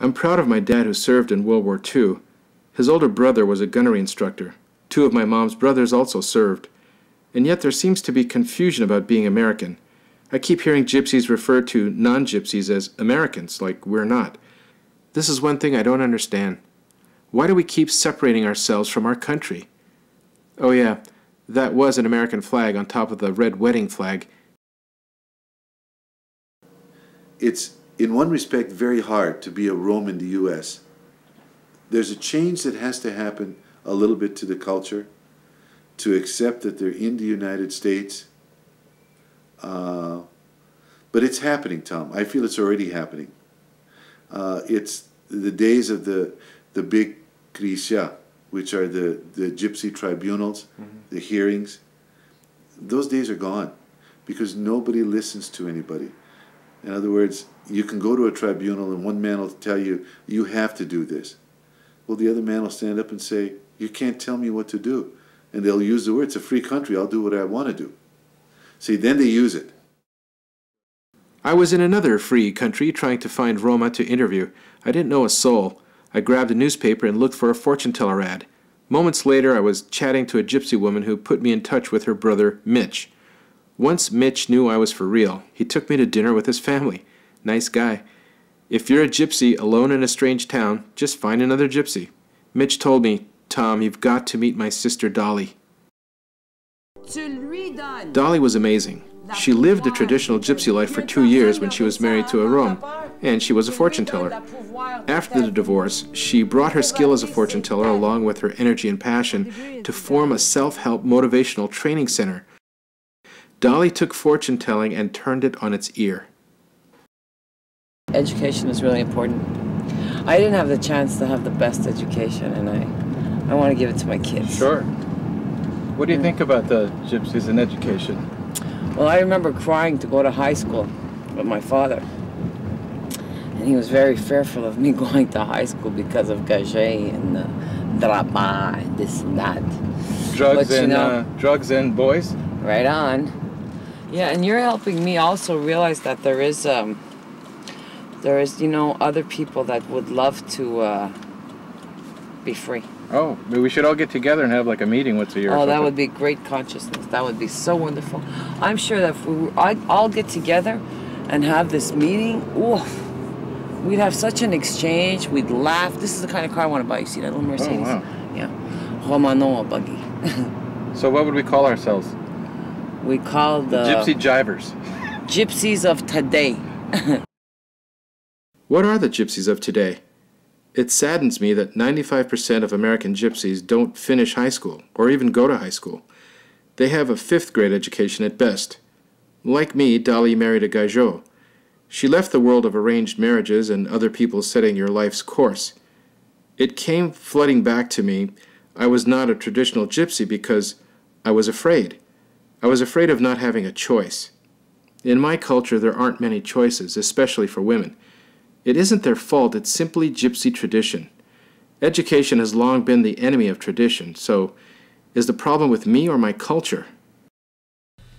I'm proud of my dad who served in World War II. His older brother was a gunnery instructor. 2 of my mom's brothers also served. And yet there seems to be confusion about being American. I keep hearing gypsies refer to non-gypsies as Americans, like we're not. This is one thing I don't understand. Why do we keep separating ourselves from our country? Oh yeah, that was an American flag on top of the red wedding flag. It's, in one respect, very hard to be a Rome in the U.S. There's a change that has to happen a little bit to the culture, to accept that they're in the United States. But it's happening, Tom. I feel it's already happening. It's the days of the big krisya, which are the gypsy tribunals, the hearings. Those days are gone because nobody listens to anybody. In other words, you can go to a tribunal and one man will tell you, you have to do this. Well, the other man will stand up and say, you can't tell me what to do. And they'll use the word, it's a free country, I'll do what I want to do. See, then they use it. I was in another free country trying to find Roma to interview. I didn't know a soul. I grabbed a newspaper and looked for a fortune teller ad. Moments later, I was chatting to a gypsy woman who put me in touch with her brother, Mitch. Once Mitch knew I was for real, he took me to dinner with his family. Nice guy. If you're a gypsy alone in a strange town, just find another gypsy. Mitch told me, Tom, you've got to meet my sister Dolly. Dolly was amazing. She lived a traditional gypsy life for 2 years when she was married to a Rom, and she was a fortune teller. After the divorce, she brought her skill as a fortune teller along with her energy and passion to form a self-help motivational training center. Dolly took fortune telling and turned it on its ear. Education is really important. I didn't have the chance to have the best education, and I want to give it to my kids. Sure. What do you think about the gypsies and education? Well, I remember crying to go to high school with my father. And he was very fearful of me going to high school because of gage and drama and this and that. Drugs, but, drugs and boys? Right on. Yeah, and you're helping me also realize that there is, other people that would love to be free. Oh, we should all get together and have like a meeting once a year. Oh, that would be great consciousness. That would be so wonderful. I'm sure that if I'd all get together and have this meeting, ooh, we'd have such an exchange. We'd laugh. This is the kind of car I want to buy. You see that little Mercedes? Oh, wow. Yeah. Romano buggy. So what would we call ourselves? We call the Gypsy Jivers. Gypsies of today. What are the gypsies of today? It saddens me that 95% of American gypsies don't finish high school or even go to high school. They have a 5th grade education at best. Like me, Dolly married a gajo. She left the world of arranged marriages and other people setting your life's course. It came flooding back to me. I was not a traditional gypsy because I was afraid. I was afraid of not having a choice. In my culture, there aren't many choices, especially for women. It isn't their fault, it's simply gypsy tradition. Education has long been the enemy of tradition, so is the problem with me or my culture?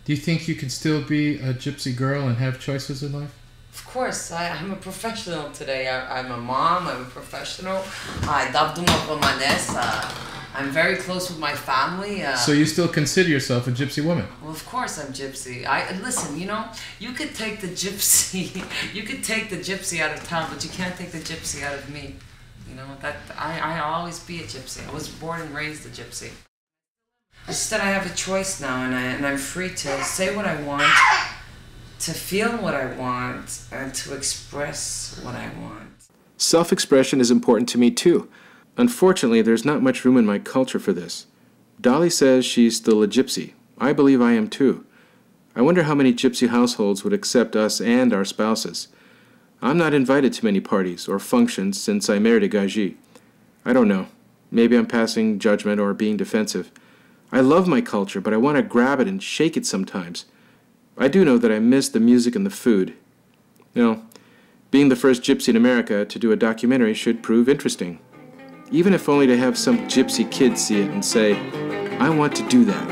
Do you think you can still be a gypsy girl and have choices in life? Of course, I'm a professional today. I'm a mom, I'm a professional. I I'm very close with my family. So you still consider yourself a gypsy woman? Well, of course I'm gypsy. Listen, you could take the gypsy, you could take the gypsy out of town, but you can't take the gypsy out of me. I'll always be a gypsy. I was born and raised a gypsy. It's just that I have a choice now, and I'm free to say what I want, to feel what I want, and to express what I want. Self-expression is important to me too. Unfortunately, there's not much room in my culture for this. Dolly says she's still a gypsy. I believe I am too. I wonder how many gypsy households would accept us and our spouses. I'm not invited to many parties or functions since I married a gaji. I don't know. Maybe I'm passing judgment or being defensive. I love my culture, but I want to grab it and shake it sometimes. I do know that I miss the music and the food. Being the first gypsy in America to do a documentary should prove interesting. Even if only to have some gypsy kid see it and say, I want to do that.